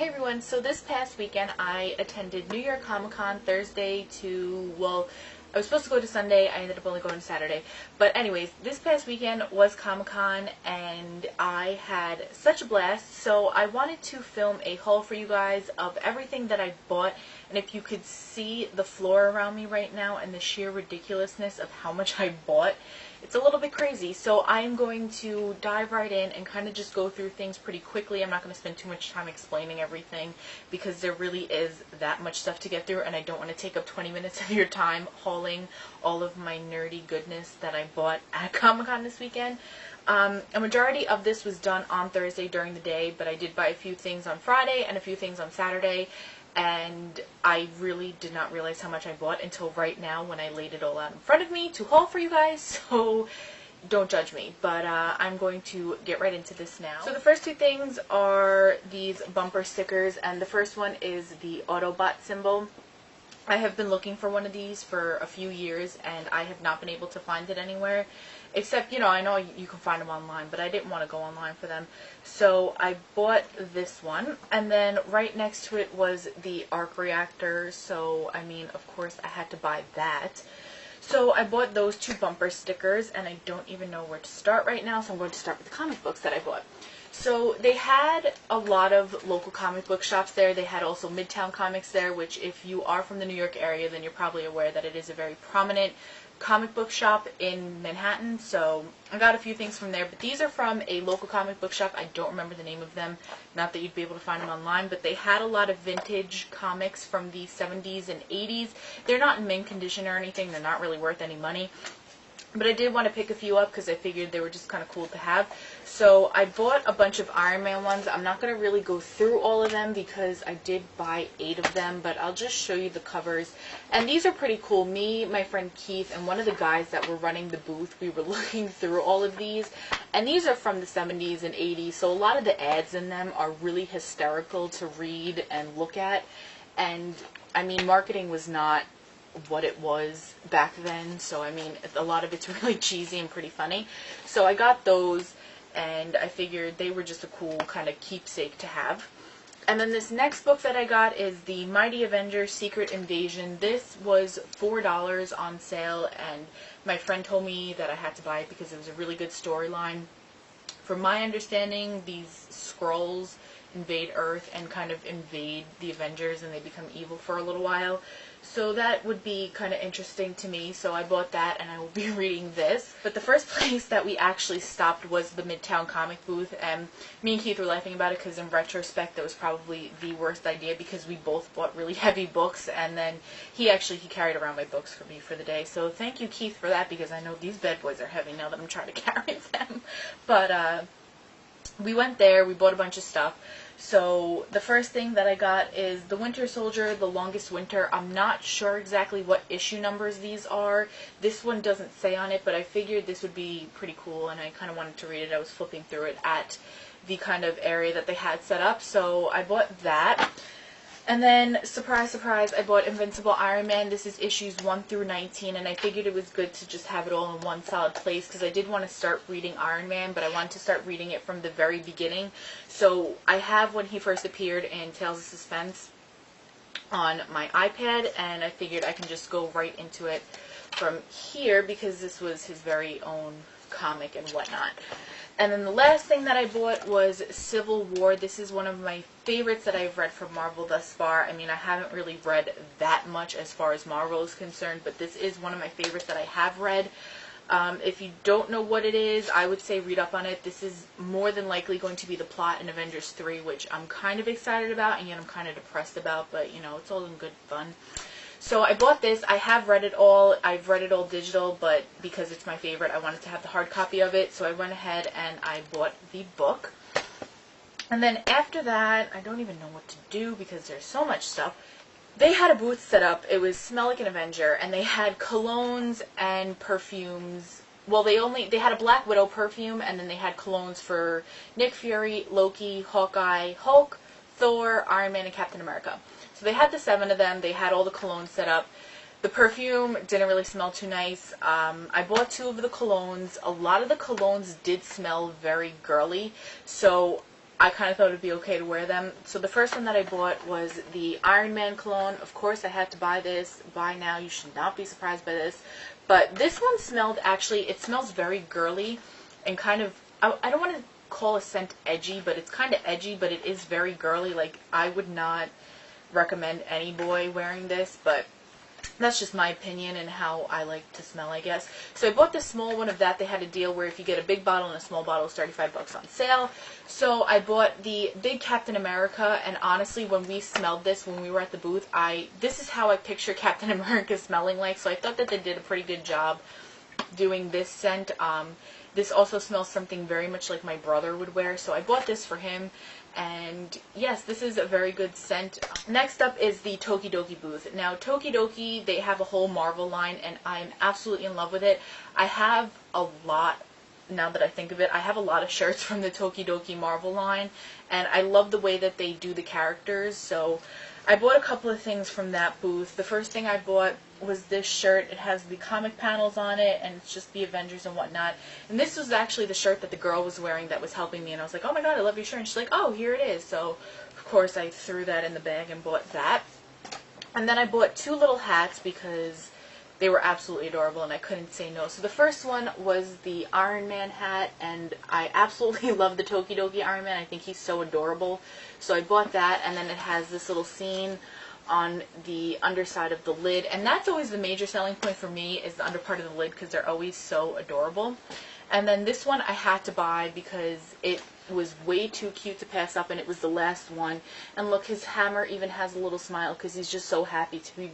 Hey everyone, so this past weekend I attended New York Comic Con Thursday to, well, I was supposed to go to Sunday, I ended up only going to Saturday. But anyways, this past weekend was Comic Con and I had such a blast, so I wanted to film a haul for you guys of everything that I bought. And if you could see the floor around me right now and the sheer ridiculousness of how much I bought, it's a little bit crazy. So I'm going to dive right in and kind of just go through things pretty quickly. I'm not going to spend too much time explaining everything because there really is that much stuff to get through and I don't want to take up 20 minutes of your time hauling all of my nerdy goodness that I bought at Comic-Con this weekend. A majority of this was done on Thursday during the day, but I did buy a few things on Friday and a few things on Saturday. And I really did not realize how much I bought until right now when I laid it all out in front of me to haul for you guys, so don't judge me. But I'm going to get right into this now. So the first two things are these bumper stickers, and the first one is the Autobot symbol. I have been looking for one of these for a few years and I have not been able to find it anywhere. Except, you know, I know you can find them online, but I didn't want to go online for them. So I bought this one, and then right next to it was the arc reactor, so, I mean, of course I had to buy that. So I bought those two bumper stickers, and I don't even know where to start right now, so I'm going to start with the comic books that I bought. So they had a lot of local comic book shops there. They had also Midtown Comics there, which if you are from the New York area, then you're probably aware that it is a very prominent comic book shop in Manhattan. So I got a few things from there, but these are from a local comic book shop. I don't remember the name of them. Not that you'd be able to find them online, but they had a lot of vintage comics from the 70s and 80s. They're not in mint condition or anything. They're not really worth any money. But I did want to pick a few up because I figured they were just kind of cool to have. So I bought a bunch of Iron Man ones. I'm not going to really go through all of them because I did buy 8 of them, but I'll just show you the covers. And these are pretty cool. Me, my friend Keith, and one of the guys that were running the booth, we were looking through all of these. And these are from the 70s and 80s, so a lot of the ads in them are really hysterical to read and look at. And, I mean, marketing was not what it was back then, so I mean a lot of it's really cheesy and pretty funny. So I got those and I figured they were just a cool kind of keepsake to have. And then this next book that I got is the Mighty Avengers Secret Invasion. This was $4 on sale and my friend told me that I had to buy it because it was a really good storyline. From my understanding, these Skrulls invade Earth and kind of invade the Avengers and they become evil for a little while. So that would be kind of interesting to me, so I bought that and I will be reading this. But the first place that we actually stopped was the Midtown comic booth, and me and Keith were laughing about it because in retrospect that was probably the worst idea because we both bought really heavy books, and then he carried around my books for me for the day. So thank you, Keith, for that because I know these bad boys are heavy now that I'm trying to carry them. But we went there, we bought a bunch of stuff. So the first thing that I got is The Winter Soldier, The Longest Winter. I'm not sure exactly what issue numbers these are. This one doesn't say on it, but I figured this would be pretty cool and I kind of wanted to read it. I was flipping through it at the kind of area that they had set up, so I bought that. And then, surprise, surprise, I bought Invincible Iron Man. This is issues 1 through 19, and I figured it was good to just have it all in one solid place because I did want to start reading Iron Man, but I wanted to start reading it from the very beginning. So I have when he first appeared in Tales of Suspense on my iPad, and I figured I can just go right into it from here because this was his very own comic and whatnot. And then the last thing that I bought was Civil War. This is one of my favorites that I've read from Marvel thus far. I mean, I haven't really read that much as far as Marvel is concerned, but this is one of my favorites that I have read. If you don't know what it is, I would say read up on it. This is more than likely going to be the plot in Avengers 3, which I'm kind of excited about, and yet I'm kind of depressed about, but, you know, it's all in good fun. So I bought this. I have read it all. I've read it all digital, but because it's my favorite, I wanted to have the hard copy of it. So I went ahead and I bought the book. And then after that, I don't even know what to do because there's so much stuff. They had a booth set up. It was Smell Like an Avenger, and they had colognes and perfumes. Well, they had a Black Widow perfume, and then they had colognes for Nick Fury, Loki, Hawkeye, Hulk, Thor, Iron Man, and Captain America. So they had the 7 of them. They had all the colognes set up. The perfume didn't really smell too nice. I bought 2 of the colognes. A lot of the colognes did smell very girly, so I kind of thought it would be okay to wear them. So the first one that I bought was the Iron Man cologne. Of course, I had to buy this. Buy now. You should not be surprised by this. But this one smelled, actually, it smells very girly and kind of, I don't want to call a scent edgy, but it's kind of edgy, but it is very girly. Like, I would not recommend any boy wearing this, but that's just my opinion and how I like to smell, I guess. So I bought the small one of that. They had a deal where if you get a big bottle and a small bottle, it's $35 on sale. So I bought the big Captain America, and honestly, when we smelled this, when we were at the booth, this is how I picture Captain America smelling like, so I thought that they did a pretty good job doing this scent. This also smells something very much like my brother would wear, so I bought this for him. And yes, this is a very good scent. Next up is the Tokidoki booth. Now, Tokidoki, they have a whole Marvel line, and I'm absolutely in love with it. I have a lot, now that I think of it, I have a lot of shirts from the Tokidoki Marvel line, and I love the way that they do the characters, so I bought a couple of things from that booth. The first thing I bought was this shirt. It has the comic panels on it, and it's just the Avengers and whatnot. And this was actually the shirt that the girl was wearing that was helping me, and I was like, oh my god, I love your shirt. And she's like, oh, here it is. So, of course, I threw that in the bag and bought that. And then I bought two little hats because they were absolutely adorable, and I couldn't say no. So the first one was the Iron Man hat, and I absolutely love the Tokidoki Iron Man. I think he's so adorable. So I bought that, and then it has this little scene on the underside of the lid, and that's always the major selling point for me, is the under part of the lid, because they're always so adorable. And then this one I had to buy because it was way too cute to pass up, and it was the last one. And look, his hammer even has a little smile because he's just so happy to be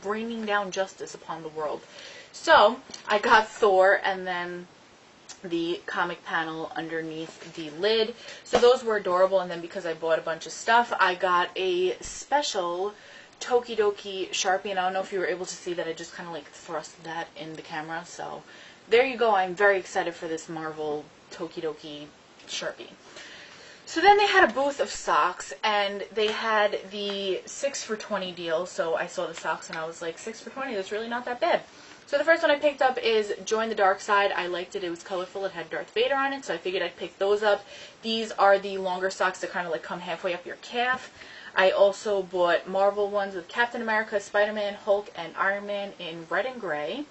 bringing down justice upon the world. So I got Thor, and then the comic panel underneath the lid. So those were adorable, and then because I bought a bunch of stuff, I got a special Tokidoki Sharpie, and I don't know if you were able to see that, I just kind of like thrust that in the camera. So there you go. I'm very excited for this Marvel Tokidoki Sharpie. So then they had a booth of socks, and they had the 6 for $20 deal. So I saw the socks and I was like, 6 for $20, that's really not that bad. So the first one I picked up is Join the Dark Side. I liked it. It was colorful. It had Darth Vader on it, so I figured I'd pick those up. These are the longer socks that kind of like come halfway up your calf. I also bought Marvel ones with Captain America, Spider-Man, Hulk, and Iron Man in red and gray.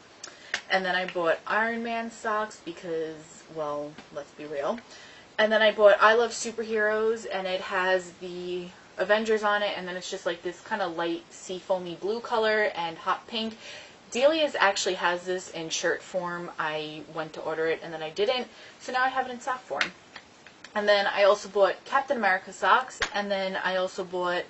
And then I bought Iron Man socks because, well, let's be real. And then I bought I Love Superheroes, and it has the Avengers on it, and then it's just like this kind of light seafoamy blue color and hot pink. Delia's actually has this in shirt form. I went to order it, and then I didn't, so now I have it in sock form. And then I also bought Captain America socks, and then I also bought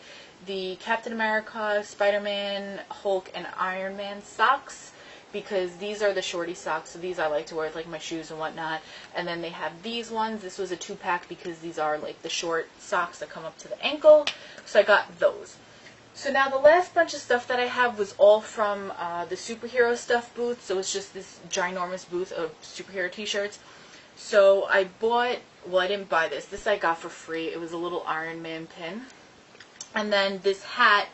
the Captain America, Spider-Man, Hulk, and Iron Man socks, because these are the shorty socks, so these I like to wear with like my shoes and whatnot. And then they have these ones. This was a 2-pack because these are like the short socks that come up to the ankle, so I got those. So now the last bunch of stuff that I have was all from the superhero stuff booth. So it's just this ginormous booth of superhero t-shirts. So I bought, well, I didn't buy this. This I got for free. It was a little Iron Man pin. And then this hat,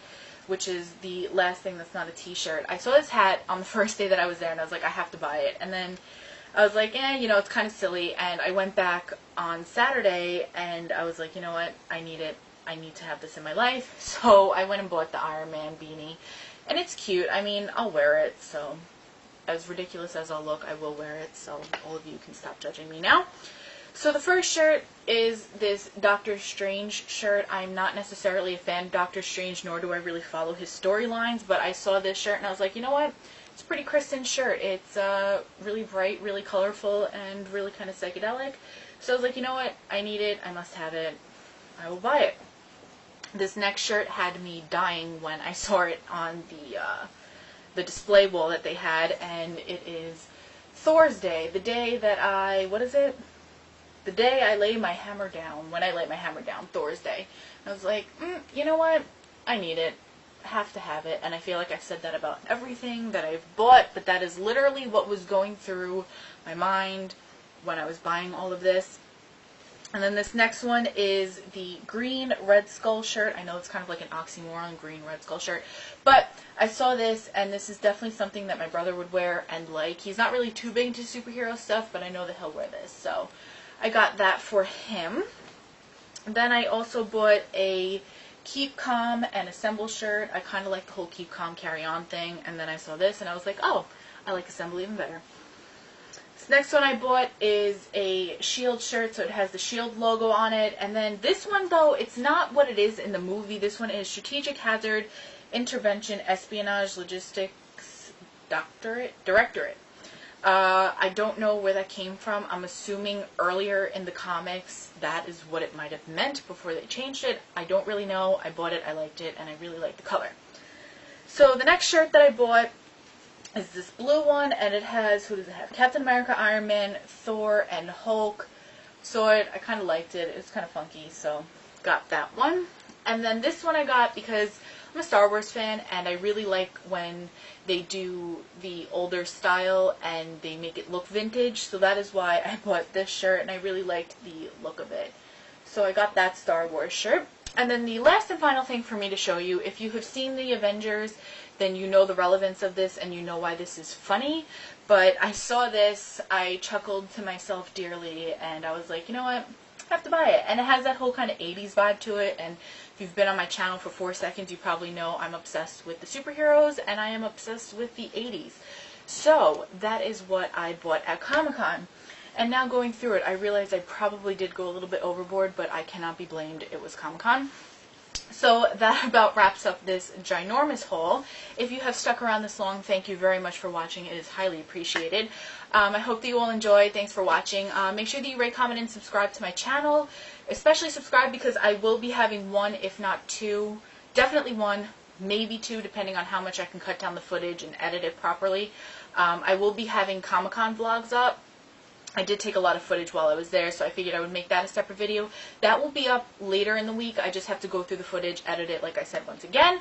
which is the last thing that's not a t-shirt. I saw this hat on the first day that I was there, and I was like, I have to buy it. And then I was like, you know, it's kind of silly. And I went back on Saturday, and I was like, you know what, I need it. I need to have this in my life. So I went and bought the Iron Man beanie. And it's cute. I mean, I'll wear it. So as ridiculous as I'll look, I will wear it. So all of you can stop judging me now. So the first shirt is this Doctor Strange shirt. I'm not necessarily a fan of Doctor Strange, nor do I really follow his storylines. But I saw this shirt and I was like, you know what? It's a pretty Kristen shirt. It's really bright, really colorful, and really kind of psychedelic. So I was like, you know what? I need it. I must have it. I will buy it. This next shirt had me dying when I saw it on the display wall that they had, and it is Thor's Day, the day that I, what is it? The day I lay my hammer down, when I lay my hammer down, Thor's Day. And I was like, you know what? I need it. I have to have it. And I feel like I've said that about everything that I've bought, but that is literally what was going through my mind when I was buying all of this. And then this next one is the green Red Skull shirt. I know it's kind of like an oxymoron, green Red Skull shirt. But I saw this, and this is definitely something that my brother would wear and like. He's not really too big into superhero stuff, but I know that he'll wear this. So I got that for him. Then I also bought a Keep Calm and Assemble shirt. I kind of like the whole Keep Calm Carry On thing, and then I saw this and I was like, oh, I like Assemble even better. This next one I bought is a Shield shirt, so it has the Shield logo on it. And then this one, though, it's not what it is in the movie. This one is Strategic Hazard Intervention Espionage Logistics Directorate. I don't know where that came from. I'm assuming earlier in the comics that is what it might have meant before they changed it. I don't really know. I bought it, I liked it, and I really like the color. So the next shirt that I bought is this blue one, and it has, who does it have? Captain America, Iron Man, Thor, and Hulk. So I kind of liked it. It was kind of funky, so got that one. And then this one I got because I'm a Star Wars fan, and I really like when they do the older style and they make it look vintage. So that is why I bought this shirt, and I really liked the look of it. So I got that Star Wars shirt. And then the last and final thing for me to show you, if you have seen the Avengers, then you know the relevance of this and you know why this is funny. But I saw this, I chuckled to myself dearly, and I was like, you know what, I have to buy it. And it has that whole kind of 80s vibe to it, and if you've been on my channel for 4 seconds, you probably know I'm obsessed with the superheroes, and I am obsessed with the 80s. So that is what I bought at Comic-Con. And now going through it, I realized I probably did go a little bit overboard, but I cannot be blamed. It was Comic-Con. So that about wraps up this ginormous haul. If you have stuck around this long, thank you very much for watching. It is highly appreciated. I hope that you all enjoyed. Thanks for watching. Make sure that you rate, comment, and subscribe to my channel. Especially subscribe because I will be having 1, if not 2, definitely 1, maybe 2, depending on how much I can cut down the footage and edit it properly. I will be having Comic-Con vlogs up. I did take a lot of footage while I was there, so I figured I would make that a separate video. That will be up later in the week. I just have to go through the footage, edit it, like I said once again.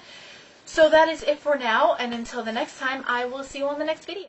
So that is it for now, and until the next time, I will see you on the next video.